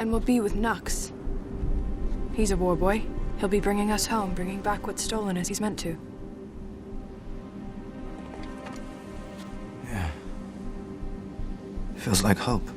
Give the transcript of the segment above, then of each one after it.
And we'll be with Nux. He's a war boy. He'll be bringing us home, bringing back what's stolen as he's meant to. Yeah. Feels like hope.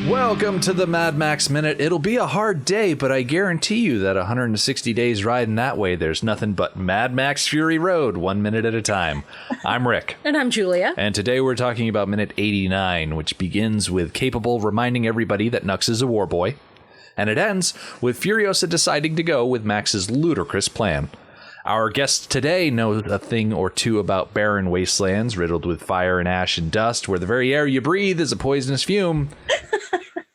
Welcome to the Mad Max Minute. It'll be a hard day, but I guarantee you that 160 days riding that way, there's nothing but Mad Max Fury Road, 1 minute at a time. I'm Rick. And I'm Julia. And today we're talking about minute 89, which begins with Capable reminding everybody that Nux is a war boy. And it ends with Furiosa deciding to go with Max's ludicrous plan. Our guest today knows a thing or two about barren wastelands riddled with fire and ash and dust, where the very air you breathe is a poisonous fume.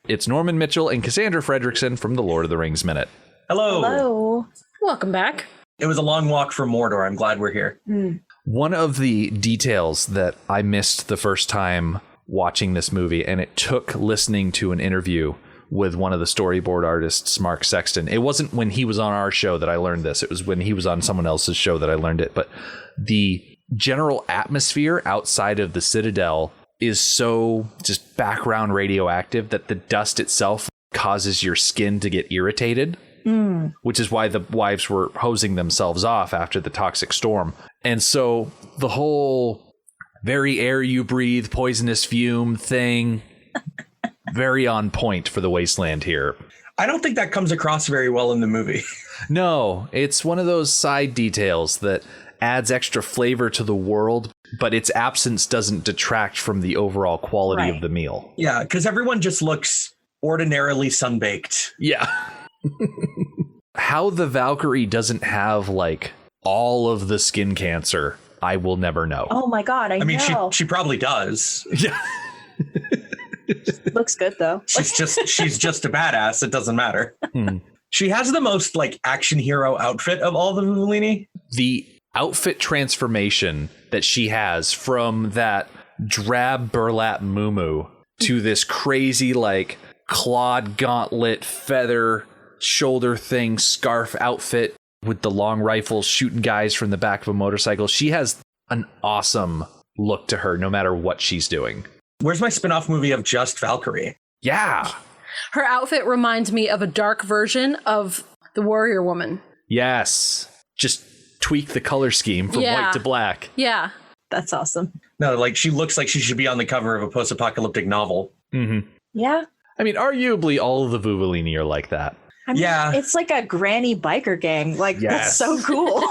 It's Norman Mitchell and Cassandra Fredrickson from the Lord of the Rings Minute. Hello. Hello. Welcome back. It was a long walk from Mordor. I'm glad we're here. One of the details that I missed the first time watching this movie, and it took listening to an interview with one of the storyboard artists, Mark Sexton. It wasn't when he was on our show that I learned this. It was when he was on someone else's show that I learned it. But the general atmosphere outside of the Citadel is so just background radioactive that the dust itself causes your skin to get irritated, which is why the wives were hosing themselves off after the toxic storm. And so the whole very air you breathe, poisonous fume thing, very on point for the wasteland here. I don't think that comes across very well in the movie. No, it's one of those side details that adds extra flavor to the world, but its absence doesn't detract from the overall quality of the meal. Yeah, because everyone just looks ordinarily sunbaked. Yeah. How the Valkyrie doesn't have like all of the skin cancer, I will never know. Oh my God, I mean, know. she probably does. Yeah. Looks good though. She's just a badass. It doesn't matter. She has the most like action hero outfit of all the Vuvolini. The outfit transformation that she has from that drab burlap muumuu to this crazy like clawed gauntlet feather shoulder thing scarf outfit with the long rifle shooting guys from the back of a motorcycle. She has an awesome look to her no matter what she's doing. Where's my spin-off movie of just Valkyrie? Yeah. Her outfit reminds me of a dark version of the Warrior Woman. Yes. Just tweak the color scheme from white to black. Yeah. That's awesome. No, like she looks like she should be on the cover of a post-apocalyptic novel. Mm-hmm. Yeah. I mean, arguably all of the Vuvolini are like that. I mean, yeah. It's like a granny biker gang. Like, that's so cool.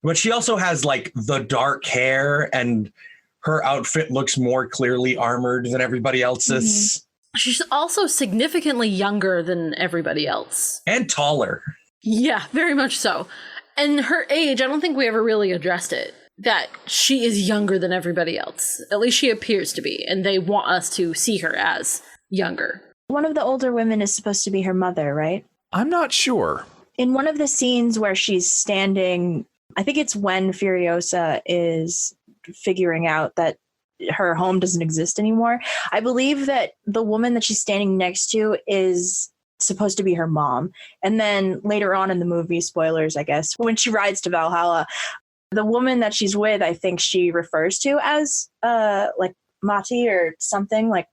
But she also has like the dark hair, and her outfit looks more clearly armored than everybody else's. She's also significantly younger than everybody else. And taller. Yeah, very much so. And her age, I don't think we ever really addressed it. That she is younger than everybody else. At least she appears to be. And they want us to see her as younger. One of the older women is supposed to be her mother, right? I'm not sure. In one of the scenes where she's standing, I think it's when Furiosa is figuring out that her home doesn't exist anymore. I believe that the woman that she's standing next to is supposed to be her mom. And then later on in the movie, spoilers, I guess, when she rides to Valhalla, the woman that she's with, I think she refers to as like Mati or something like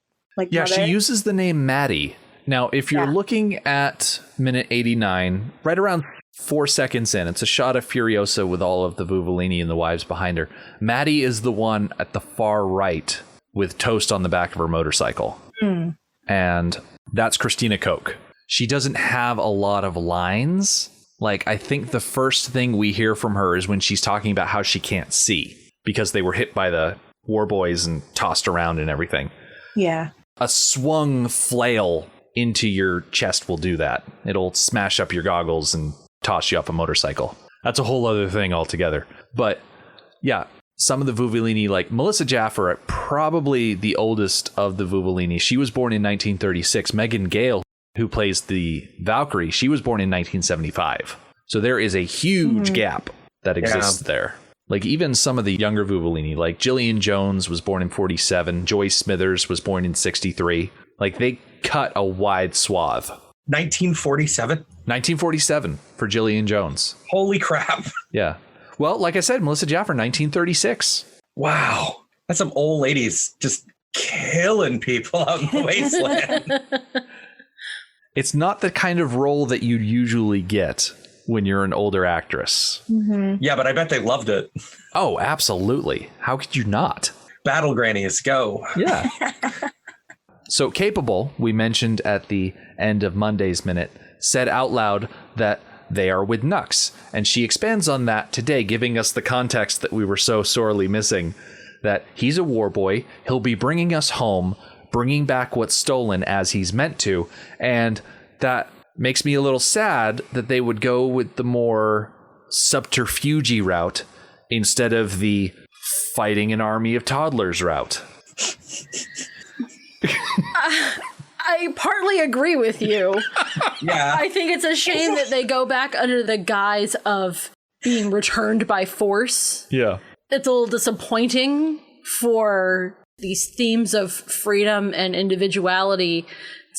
yeah, mother. she uses the name Maddie. Now, if you're looking at minute 89, right around 4 seconds in, it's a shot of Furiosa with all of the Vuvolini and the wives behind her. Maddie is the one at the far right with Toast on the back of her motorcycle. And that's Christina Koch. She doesn't have a lot of lines. Like, I think the first thing we hear from her is when she's talking about how she can't see because they were hit by the war boys and tossed around and everything. Yeah. A swung flail into your chest will do that. It'll smash up your goggles and toss you off a motorcycle. That's a whole other thing altogether. But yeah, some of the Vuvolini, like Melissa Jaffer, probably the oldest of the Vuvolini. She was born in 1936. Megan Gale, who plays the Valkyrie, she was born in 1975. So there is a huge gap that exists there. Like even some of the younger Vuvolini, like Gillian Jones was born in 47. Joyce Smithers was born in 63. Like they cut a wide swath. 1947? 1947 for Gillian Jones. Holy crap. Yeah. Well, like I said, Melissa Jaffer, 1936. Wow. That's some old ladies just killing people out in the wasteland. It's not the kind of role that you usually get when you're an older actress. Mm-hmm. Yeah, but I bet they loved it. Oh, absolutely. How could you not? Battle grannies, go. Yeah. So Capable, we mentioned at the end of Monday's Minute, said out loud that they are with Nux. And she expands on that today, giving us the context that we were so sorely missing, that he's a war boy. He'll be bringing us home, bringing back what's stolen as he's meant to. And that makes me a little sad that they would go with the more subterfuge route instead of the fighting an army of toddlers route. I partly agree with you. Yeah. I think it's a shame that they go back under the guise of being returned by force. Yeah. It's a little disappointing for these themes of freedom and individuality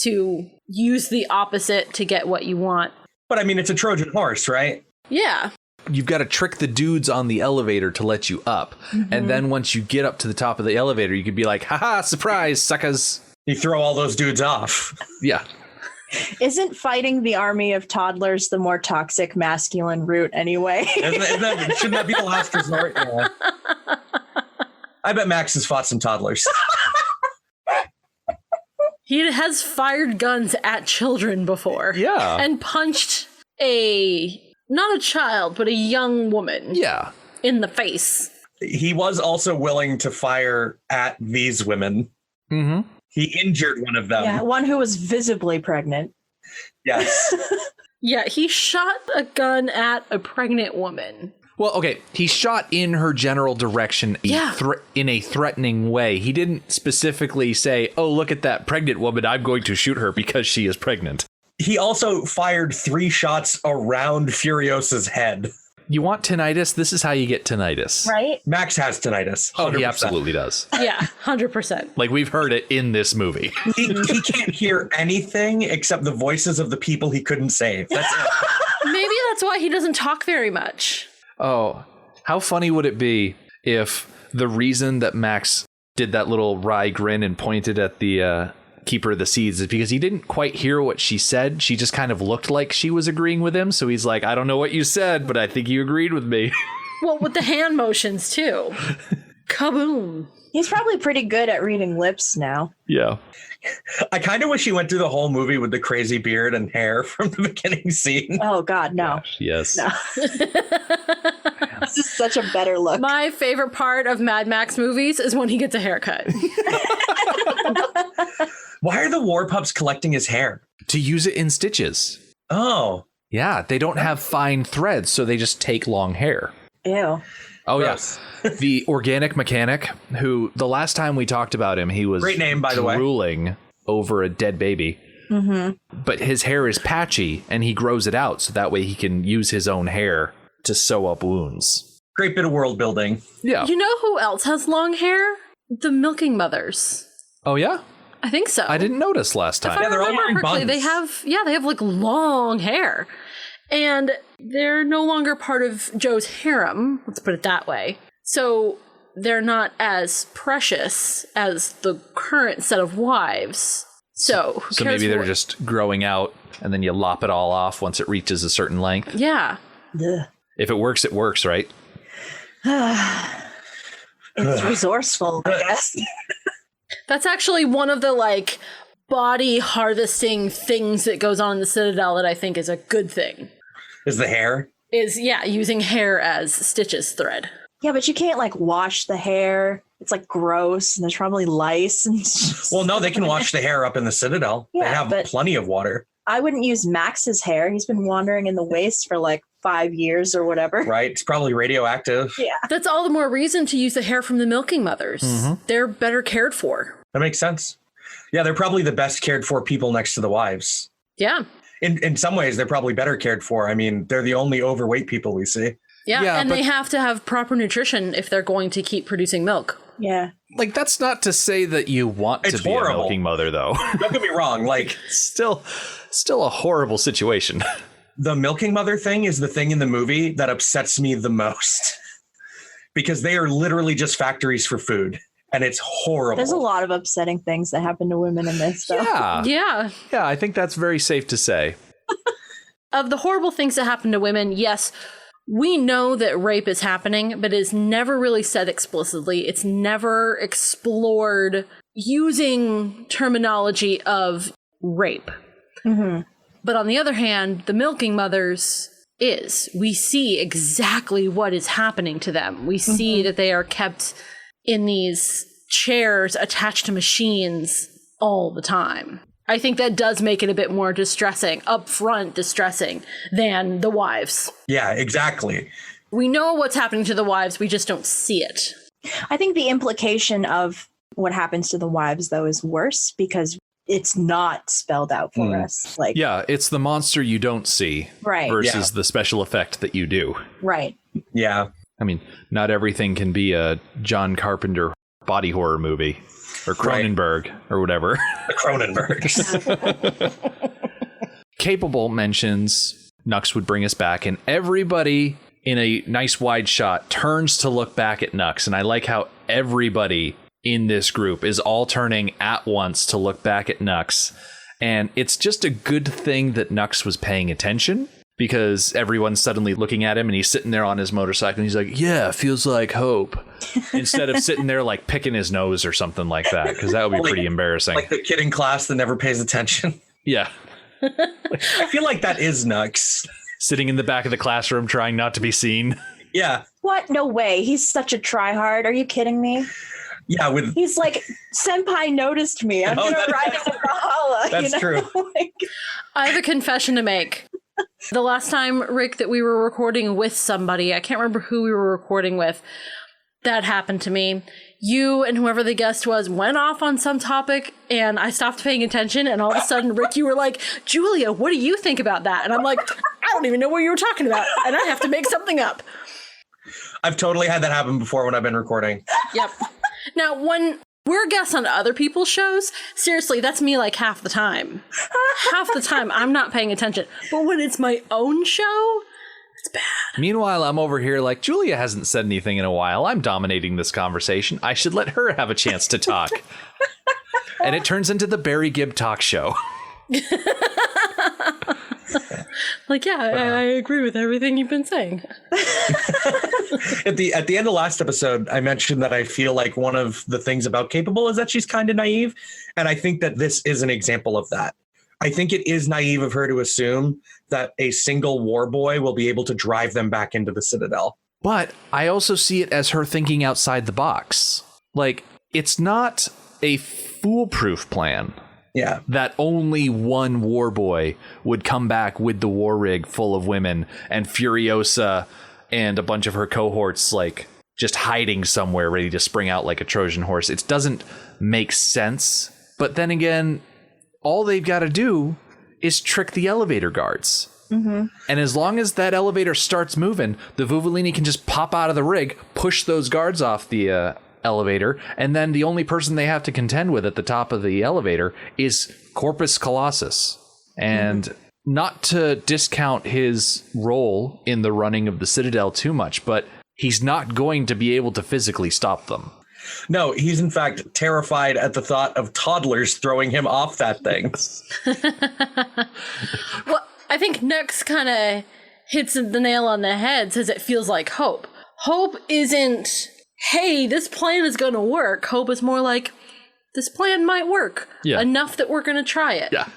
to use the opposite to get what you want. But I mean, it's a Trojan horse, right? Yeah. You've got to trick the dudes on the elevator to let you up. Mm-hmm. And then once you get up to the top of the elevator, you could be like, haha, surprise, suckers. You throw all those dudes off. Yeah. Isn't fighting the army of toddlers the more toxic masculine route anyway? Shouldn't that be the last resort? Yeah. I bet Max has fought some toddlers. He has fired guns at children before. Yeah. And punched not a child, but a young woman. Yeah. In the face. He was also willing to fire at these women. Mm-hmm. He injured one of them. Yeah, one who was visibly pregnant. Yes. Yeah, he shot a gun at a pregnant woman. Well, okay, he shot in her general direction in a threatening way. He didn't specifically say, oh, look at that pregnant woman, I'm going to shoot her because she is pregnant. He also fired 3 shots around Furiosa's head. You want tinnitus? This is how you get tinnitus. Right? Max has tinnitus. 100%. Oh, he absolutely does. Yeah, 100%. Like, we've heard it in this movie. He can't hear anything except the voices of the people he couldn't save. That's it. Maybe that's why he doesn't talk very much. Oh, how funny would it be if the reason that Max did that little wry grin and pointed at the Keeper of the Seeds is because he didn't quite hear what she said. She just kind of looked like she was agreeing with him. So he's like, I don't know what you said, but I think you agreed with me. Well, with the hand motions, too. Kaboom. He's probably pretty good at reading lips now. Yeah. I kind of wish he went through the whole movie with the crazy beard and hair from the beginning scene. Oh, God, no. Gosh, yes. No. This is such a better look. My favorite part of Mad Max movies is when he gets a haircut. Why are the war pups collecting his hair? To use it in stitches. Oh. Yeah, they don't have fine threads, so they just take long hair. Ew. Oh, Gross. yeah. The organic mechanic, who the last time we talked about him, he was Great name, by the way. drooling over a dead baby. Mm-hmm. But his hair is patchy, and he grows it out, so that way he can use his own hair to sew up wounds. Great bit of world building. Yeah. You know who else has long hair? The milking mothers. Oh, yeah? I think so. I didn't notice last time. Yeah, they're all wearing buns. They have like long hair. And they're no longer part of Joe's harem, let's put it that way. So they're not as precious as the current set of wives. So who cares maybe they're what- just growing out, and then you lop it all off once it reaches a certain length. Yeah. Ugh. If it works, right? It's resourceful, I guess. That's actually one of the like body harvesting things that goes on in the Citadel that I think is a good thing. Is the hair? Is using hair as stitches thread. Yeah, but you can't like wash the hair. It's like gross, and there's probably lice. And Well, no, they can wash the hair up in the Citadel. Yeah, they have but- plenty of water, I wouldn't use Max's hair. He's been wandering in the waste for like 5 years or whatever. right? It's probably radioactive. Yeah. That's all the more reason to use the hair from the milking mothers. Mm-hmm. They're better cared for. That makes sense. Yeah, they're probably the best cared for people next to the wives. Yeah. In some ways, they're probably better cared for. I mean, they're the only overweight people we see. Yeah, and they have to have proper nutrition if they're going to keep producing milk. Yeah. Like, that's not to say that you want to be horrible. a milking mother, though. Don't get me wrong. Like, Still a horrible situation. the milking mother thing is the thing in the movie that upsets me the most because they are literally just factories for food. And it's horrible. There's a lot of upsetting things that happen to women in this, though. Yeah, I think that's very safe to say. Of the horrible things that happen to women, yes, we know that rape is happening, but it's never really said explicitly. It's never explored using terminology of rape. Mm-hmm. But on the other hand, the milking mothers is. We see exactly what is happening to them. We see that they are kept in these chairs attached to machines all the time. I think that does make it a bit more distressing, upfront distressing, than the wives. Yeah, exactly. We know what's happening to the wives, we just don't see it. I think the implication of what happens to the wives, though, is worse because it's not spelled out for us. Like, Yeah, it's the monster you don't see right. versus the special effect that you do. Right. Yeah. I mean, not everything can be a John Carpenter body horror movie or Cronenberg or whatever. The Cronenbergs. Capable mentions Nux would bring us back, and everybody in a nice wide shot turns to look back at Nux. And I like how everybody in this group is all turning at once to look back at Nux. And it's just a good thing that Nux was paying attention, because everyone's suddenly looking at him and he's sitting there on his motorcycle and he's like, yeah, feels like hope. Instead of sitting there like picking his nose or something like that, because that would be pretty embarrassing. Like the kid in class that never pays attention. Yeah. I feel like that is Nux. Sitting in the back of the classroom trying not to be seen. Yeah. What? No way. He's such a tryhard. Are you kidding me? Yeah. He's like, Senpai noticed me. I'm going to ride to Valhalla. That's true. Like, I have a confession to make. The last time, Rick, that we were recording with somebody, I can't remember who we were recording with, that happened to me. You and whoever the guest was went off on some topic, and I stopped paying attention, and all of a sudden, Rick, you were like, Julia, what do you think about that? And I'm like, I don't even know what you were talking about, and I have to make something up. I've totally had that happen before when I've been recording. Yep. Now, when we're guests on other people's shows, seriously, that's me like half the time. Half the time, I'm not paying attention. But when it's my own show, it's bad. Meanwhile, I'm over here like, Julia hasn't said anything in a while. I'm dominating this conversation. I should let her have a chance to talk. And it turns into the Barry Gibb talk show. Like, yeah, I agree with everything you've been saying. At the end of last episode, I mentioned that I feel like one of the things about Capable is that she's kind of naive. And I think that this is an example of that. I think it is naive of her to assume that a single war boy will be able to drive them back into the Citadel. But I also see it as her thinking outside the box. Like, it's not a foolproof plan. Yeah. That only one war boy would come back with the war rig full of women and Furiosa and a bunch of her cohorts like just hiding somewhere ready to spring out like a Trojan horse. It doesn't make sense. But then again, all they've got to do is trick the elevator guards. Mm-hmm. And as long as that elevator starts moving, the Vuvolini can just pop out of the rig, push those guards off the elevator, and then the only person they have to contend with at the top of the elevator is Corpus Colossus. And not to discount his role in the running of the Citadel too much, but he's not going to be able to physically stop them. No, he's in fact terrified at the thought of toddlers throwing him off that thing. Well, I think Nux kind of hits the nail on the head, says it feels like hope. Hope isn't, hey, this plan is going to work. Hope is more like, this plan might work. Yeah. Enough that we're going to try it. Yeah.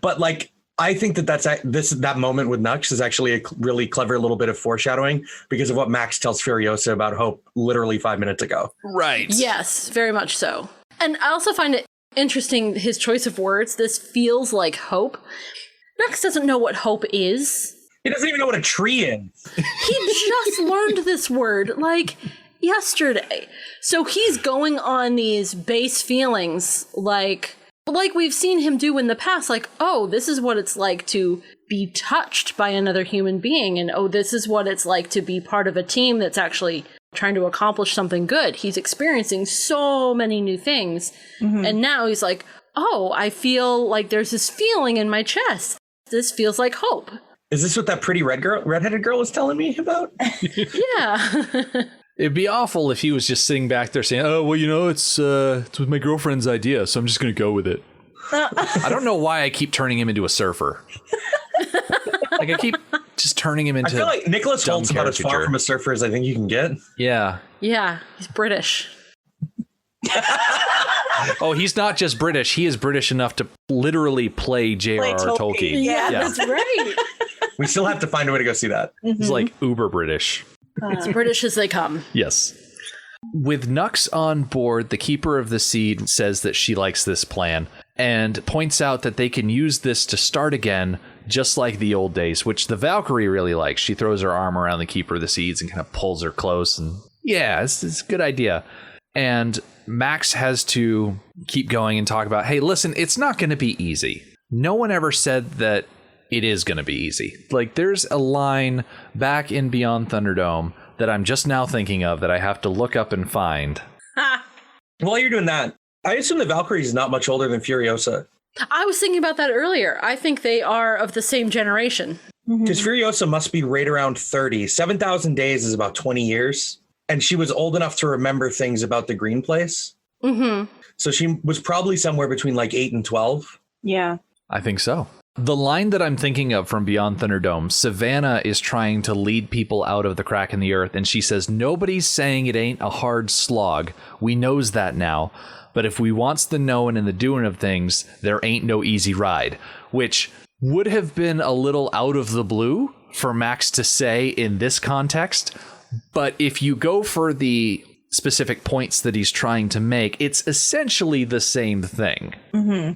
But like, I think that moment with Nux is actually a really clever little bit of foreshadowing because of what Max tells Furiosa about Hope literally 5 minutes ago. Right. Yes, very much so. And I also find it interesting, his choice of words. This feels like hope. Nux doesn't know what hope is. He doesn't even know what a tree is. He just learned this word like yesterday. So he's going on these base feelings like like we've seen him do in the past, like, oh, this is what it's like to be touched by another human being, and oh, this is what it's like to be part of a team that's actually trying to accomplish something good. He's experiencing so many new things, and now he's like, oh, I feel like there's this feeling in my chest. This feels like hope. Is this what that pretty redheaded girl was telling me about? Yeah. It'd be awful if he was just sitting back there saying, oh, well, you know, it's my girlfriend's idea, so I'm just going to go with it. I don't know why I keep turning him into a surfer. Like, I keep just turning him into I feel like Nicholas Holt's about as far from a surfer as I think you can get. Yeah. Yeah, he's British. Oh, he's not just British. He is British enough to literally play J.R.R. Tolkien. Yeah, that's right. We still have to find a way to go see that. He's like uber British. As British as they come. Yes. With Nux on board, the Keeper of the Seed says that she likes this plan and points out that they can use this to start again, just like the old days, which the Valkyrie really likes. She throws her arm around the Keeper of the Seeds and kind of pulls her close. And yeah, it's a good idea. And Max has to keep going and talk about, hey, listen, it's not going to be easy. No one ever said that it is going to be easy. Like, there's a line back in Beyond Thunderdome that I'm just now thinking of that I have to look up and find. While you're doing that, I assume the Valkyrie is not much older than Furiosa. I was thinking about that earlier. I think they are of the same generation. Because Furiosa must be right around 30. 7,000 days is about 20 years. And she was old enough to remember things about the Green Place. So she was probably somewhere between like 8 and 12. Yeah. I think so. The line that I'm thinking of from Beyond Thunderdome, Savannah is trying to lead people out of the crack in the earth, and she says, nobody's saying it ain't a hard slog. We knows that now. But if we wants the knowing and the doing of things, there ain't no easy ride. Which would have been a little out of the blue for Max to say in this context. But if you go for the specific points that he's trying to make, it's essentially the same thing. I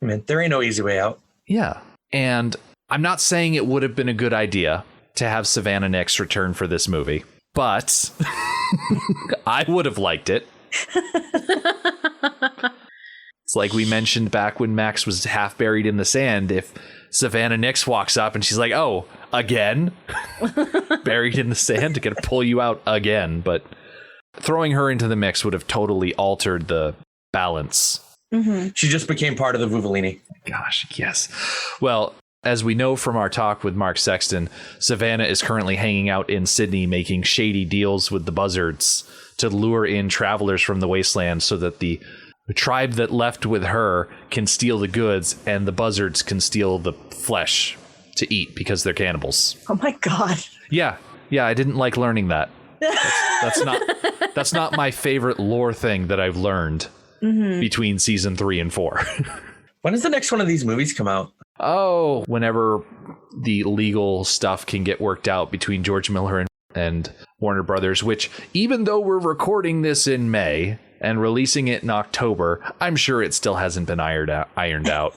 mean, there ain't no easy way out. Yeah. And I'm not saying it would have been a good idea to have Savannah Nix return for this movie, but I would have liked it. It's like we mentioned back when Max was half buried in the sand. If Savannah Nix walks up and she's like, oh, again? Buried in the sand to get to pull you out again. But throwing her into the mix would have totally altered the balance. She just became part of the Vuvolini. Gosh, yes. Well, as we know from our talk with Mark Sexton, Savannah is currently hanging out in Sydney making shady deals with the buzzards to lure in travelers from the wasteland so that the tribe that left with her can steal the goods and the buzzards can steal the flesh to eat because they're cannibals. Oh my God. Yeah, I didn't like learning that. That's not my favorite lore thing that I've learned between season 3 and 4. When does the next one of these movies come out? Oh, whenever the legal stuff can get worked out between George Miller and Warner Brothers, which even though we're recording this in May and releasing it in October, I'm sure it still hasn't been ironed out.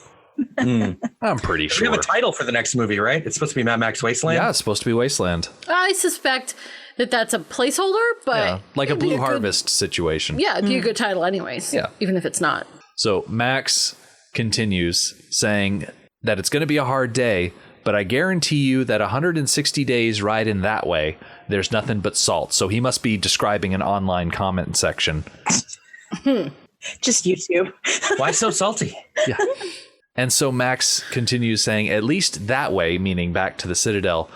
I'm pretty sure. We have a title for the next movie, right? It's supposed to be Mad Max Wasteland? Yeah, it's supposed to be Wasteland. I suspect that that's a placeholder, but... Yeah, like a Blue Harvest situation. Yeah, it'd be a good title anyways. Yeah. Even if it's not. So Max continues saying that it's going to be a hard day, but I guarantee you that 160 days riding that way, there's nothing but salt. So he must be describing an online comment section. Just YouTube. Why so salty? Yeah. And so Max continues saying, at least that way, meaning back to the Citadel,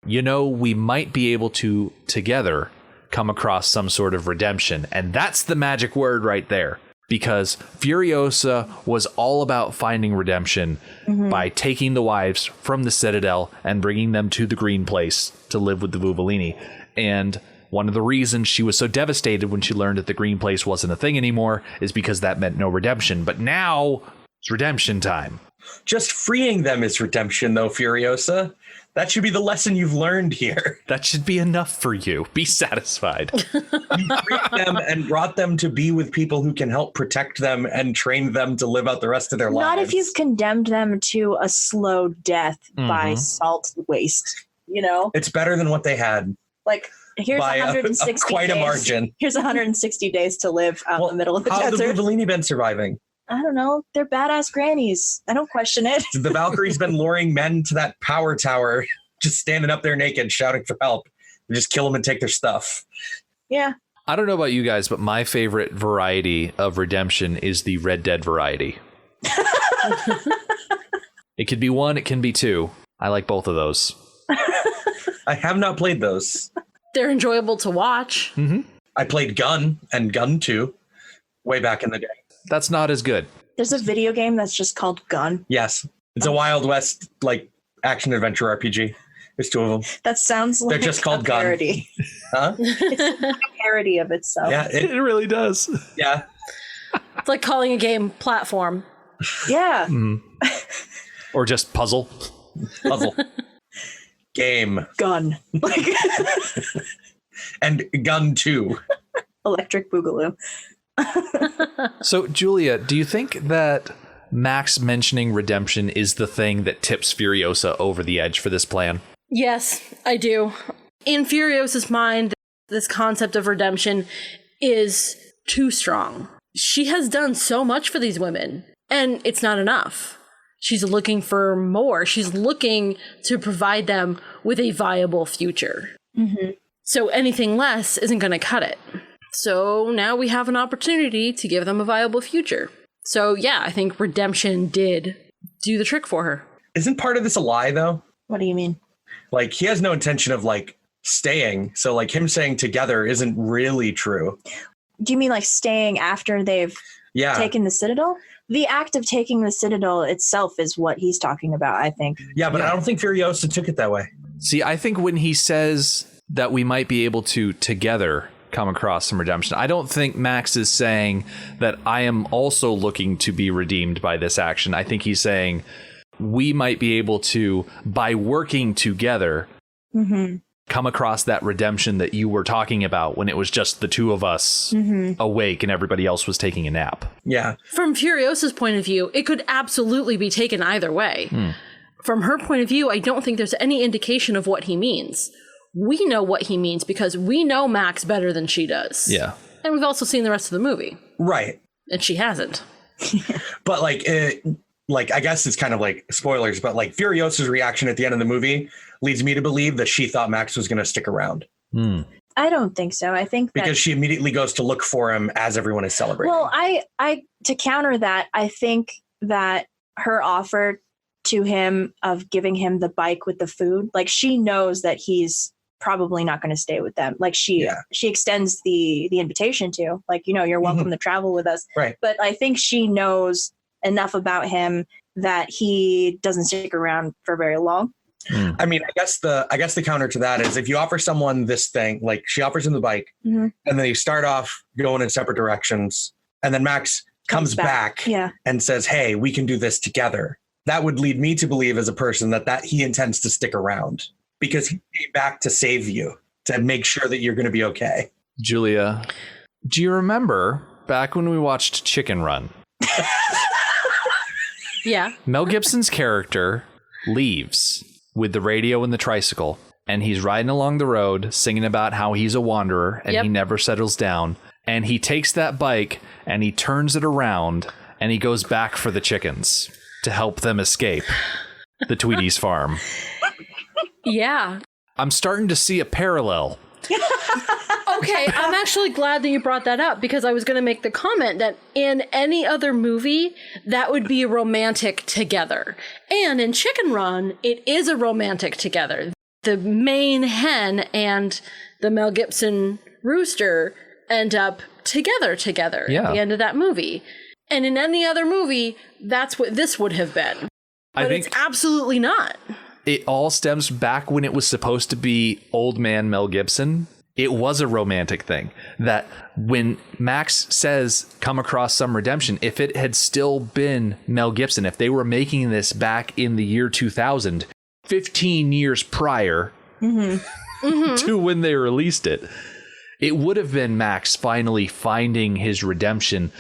you know, we might be able to together come across some sort of redemption. And that's the magic word right there. Because Furiosa was all about finding redemption by taking the wives from the Citadel and bringing them to the Green Place to live with the Vuvolini. And one of the reasons she was so devastated when she learned that the Green Place wasn't a thing anymore is because that meant no redemption. But now it's redemption time. Just freeing them is redemption, though, Furiosa. That should be the lesson you've learned here. That should be enough for you. Be satisfied. You freed them and brought them to be with people who can help protect them and train them to live out the rest of their lives. Not if you've condemned them to a slow death by salt waste, you know? It's better than what they had. Like, here's by 160 quite days. a margin. Here's 160 days to live out in the middle of the how desert. How have the Vuvolini been surviving? I don't know. They're badass grannies. I don't question it. The Valkyrie's been luring men to that power tower, just standing up there naked, shouting for help. And just kill them and take their stuff. Yeah. I don't know about you guys, but my favorite variety of redemption is the Red Dead variety. It could be 1, it can be 2. I like both of those. I have not played those. They're enjoyable to watch. Mm-hmm. I played Gun and Gun 2 way back in the day. That's not as good. There's a video game that's just called Gun. Yes. It's a Wild West like action adventure RPG. There's 2 of them. That sounds like They're just called a Gun. parody. Huh? It's like a parody of itself. Yeah. It really does. Yeah. It's like calling a game platform. Yeah. Or just puzzle. Puzzle. Game. Gun. Like And Gun 2. Electric Boogaloo. So, Julia, do you think that Max mentioning redemption is the thing that tips Furiosa over the edge for this plan? Yes, I do. In Furiosa's mind, this concept of redemption is too strong. She has done so much for these women, and it's not enough. She's looking for more. She's looking to provide them with a viable future. Mm-hmm. So anything less isn't going to cut it. So now we have an opportunity to give them a viable future. So yeah, I think redemption did do the trick for her. Isn't part of this a lie, though? What do you mean? Like, he has no intention of, like, staying. So, like, him saying together isn't really true. Do you mean like staying after they've taken the Citadel? The act of taking the Citadel itself is what he's talking about, I think. Yeah, but I don't think Furiosa took it that way. See, I think when he says that we might be able to together come across some redemption, I don't think Max is saying that I am also looking to be redeemed by this action. I think he's saying we might be able to, by working together, come across that redemption that you were talking about when it was just the 2 of us awake and everybody else was taking a nap. Yeah. From Furiosa's point of view, it could absolutely be taken either way. From her point of view, I don't think there's any indication of what he means. We know what he means because we know Max better than she does. Yeah. And we've also seen the rest of the movie. Right. And she hasn't. But like, I guess it's kind of like spoilers, but like Furiosa's reaction at the end of the movie leads me to believe that she thought Max was going to stick around. I don't think so. I think that, because she immediately goes to look for him as everyone is celebrating. well, I to counter that, I think that her offer to him of giving him the bike with the food, like she knows that he's probably not going to stay with them. Like she extends the invitation to, like, you know, you're welcome to travel with us. Right. But I think she knows enough about him that he doesn't stick around for very long. I mean, I guess the counter to that is if you offer someone this thing, like she offers him the bike and then you start off going in separate directions and then Max comes back and says, hey, we can do this together. That would lead me to believe as a person that he intends to stick around because he came back to save you, to make sure that you're going to be okay. Julia, do you remember back when we watched Chicken Run? Yeah. Mel Gibson's character leaves with the radio and the tricycle, and he's riding along the road singing about how he's a wanderer and he never settles down. And he takes that bike and he turns it around and he goes back for the chickens to help them escape the Tweedy's farm. Yeah. I'm starting to see a parallel. Okay, I'm actually glad that you brought that up because I was going to make the comment that in any other movie, that would be a romantic together. And in Chicken Run, it is a romantic together. The main hen and the Mel Gibson rooster end up together at the end of that movie. And in any other movie, that's what this would have been. But it's absolutely not. It all stems back when it was supposed to be old man Mel Gibson. It was a romantic thing that when Max says come across some redemption, if it had still been Mel Gibson, if they were making this back in the year 2000, 15 years prior to when they released it, it would have been Max finally finding his redemption,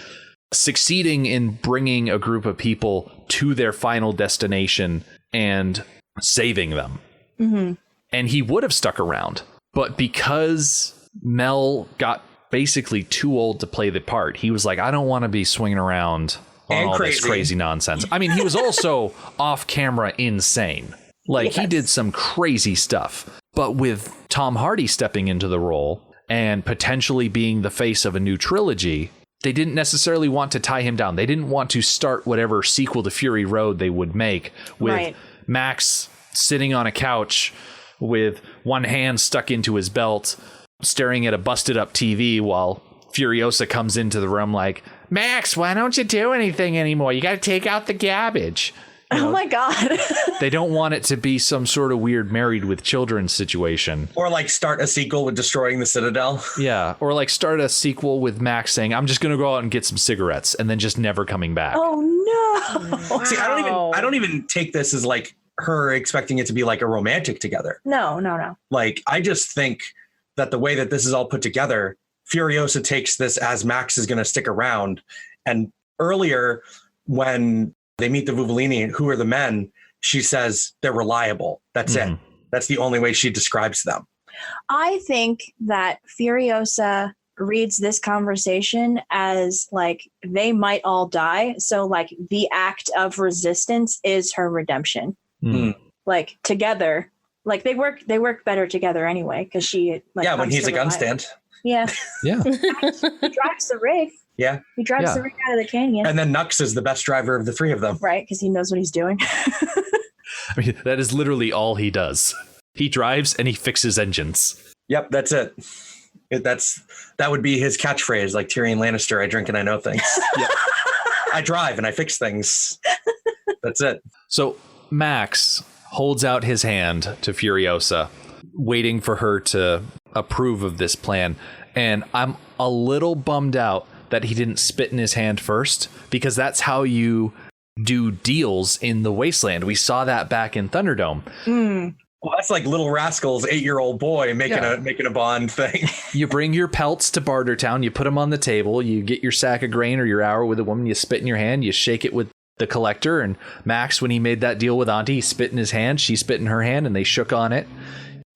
succeeding in bringing a group of people to their final destination and saving them. And he would have stuck around. But because Mel got basically too old to play the part, he was like, I don't want to be swinging around on And all this crazy nonsense. I mean, he was also off camera insane. Like, he did some crazy stuff. But with Tom Hardy stepping into the role and potentially being the face of a new trilogy, they didn't necessarily want to tie him down. They didn't want to start whatever sequel to Fury Road they would make with Max sitting on a couch with one hand stuck into his belt, staring at a busted up TV while Furiosa comes into the room like, Max, why don't you do anything anymore? You got to take out the garbage. Oh my God. They don't want it to be some sort of weird Married with Children situation. Or like start a sequel with destroying the Citadel. Yeah. Or like start a sequel with Max saying, I'm just going to go out and get some cigarettes, and then just never coming back. Oh no. Wow. See, I don't even take this as like her expecting it to be like a romantic together. No. Like, I just think that the way that this is all put together, Furiosa takes this as Max is going to stick around. And earlier when they meet the Vuvolini, who are the men, she says they're reliable. That's it. That's the only way she describes them. I think that Furiosa reads this conversation as like they might all die. So like the act of resistance is her redemption. Like together, like they work better together anyway. Cause she like, when he's a gun stand. Yeah. Yeah. He drives the rig. Yeah. He drives the rig out of the canyon. And then Nux is the best driver of the three of them. Right. Cause he knows what he's doing. I mean, that is literally all he does. He drives and he fixes engines. Yep. That's it. That would be his catchphrase, like Tyrion Lannister. I drink and I know things. Yep. I drive and I fix things. That's it. So Max holds out his hand to Furiosa, waiting for her to approve of this plan. And I'm a little bummed out that he didn't spit in his hand first, because that's how you do deals in the Wasteland. We saw that back in Thunderdome. Well, that's like Little Rascal's 8-year-old boy making a Bond thing. You bring your pelts to Bartertown, you put them on the table, you get your sack of grain or your hour with a woman, you spit in your hand, you shake it with the collector. And Max, when he made that deal with Auntie, he spit in his hand, she spit in her hand, and they shook on it.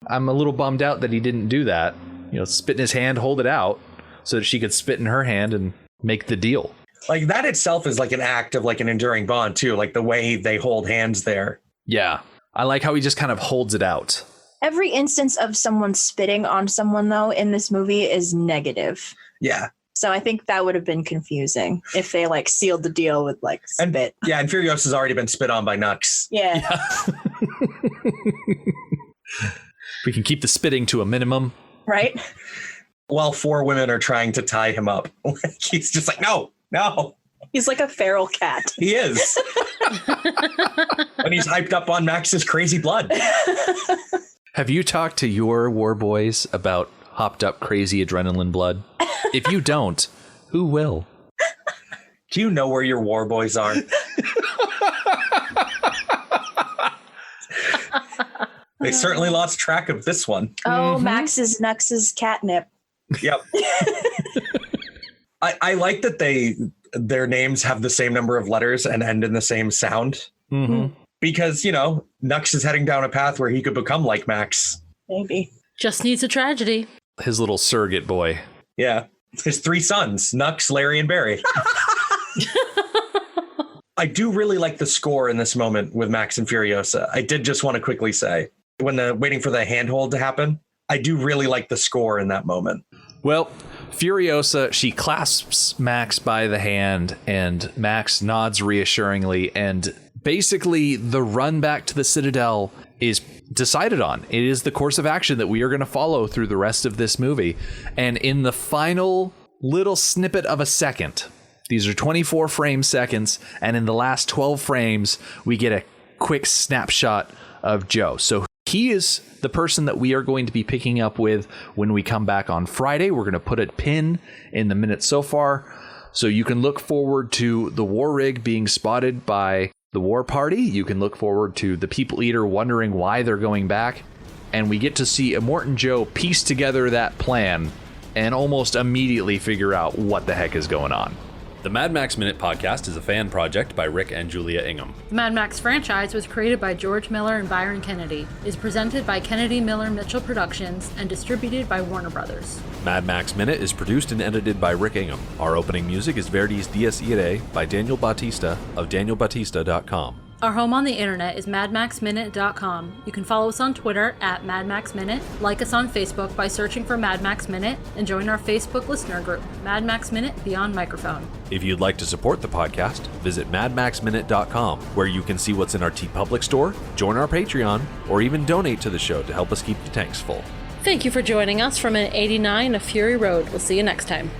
I'm a little bummed out that he didn't do that. You know, spit in his hand, hold it out, so that she could spit in her hand and make the deal. Like, that itself is like an act of like an enduring bond too. Like the way they hold hands there. Yeah. I like how he just kind of holds it out. Every instance of someone spitting on someone though in this movie is negative. Yeah. So I think that would have been confusing if they like sealed the deal with like spit. And Furiosa's already been spit on by Nux. Yeah. We can keep the spitting to a minimum. Right. While 4 women are trying to tie him up. He's just like, no. He's like a feral cat. He is. And he's hyped up on Max's crazy blood. Have you talked to your war boys about hopped up crazy adrenaline blood? If you don't, who will? Do you know where your war boys are? They certainly lost track of this one. Oh, Nux's catnip. Yep. I like that their names have the same number of letters and end in the same sound. Because, you know, Nux is heading down a path where he could become like Max. Maybe. Just needs a tragedy. His little surrogate boy. Yeah. His 3 sons, Nux, Larry, and Barry. I do really like the score in this moment with Max and Furiosa. I did just want to quickly say, when waiting for the handhold to happen, I do really like the score in that moment. Well, Furiosa, she clasps Max by the hand, and Max nods reassuringly, and basically the run back to the Citadel is decided on. It is the course of action that we are going to follow through the rest of this movie. And in the final little snippet of a second, these are 24 frame seconds, and in the last 12 frames, we get a quick snapshot of Joe. So he is the person that we are going to be picking up with when we come back on Friday. We're going to put a pin in the minutes so far, so you can look forward to the war rig being spotted by the war party. You can look forward to the People Eater wondering why they're going back, and we get to see Immortan Joe piece together that plan and almost immediately figure out what the heck is going on. The Mad Max Minute podcast is a fan project by Rick and Julia Ingham. The Mad Max franchise was created by George Miller and Byron Kennedy, is presented by Kennedy Miller Mitchell Productions, and distributed by Warner Brothers. Mad Max Minute is produced and edited by Rick Ingham. Our opening music is Verdi's Dies Irae by Daniel Bautista of danielbautista.com. Our home on the internet is madmaxminute.com. You can follow us on Twitter at madmaxminute, like us on Facebook by searching for Mad Max Minute, and join our Facebook listener group, Mad Max Minute Beyond Microphone. If you'd like to support the podcast, visit madmaxminute.com, where you can see what's in our TeePublic store, join our Patreon, or even donate to the show to help us keep the tanks full. Thank you for joining us from an 89 of Fury Road. We'll see you next time.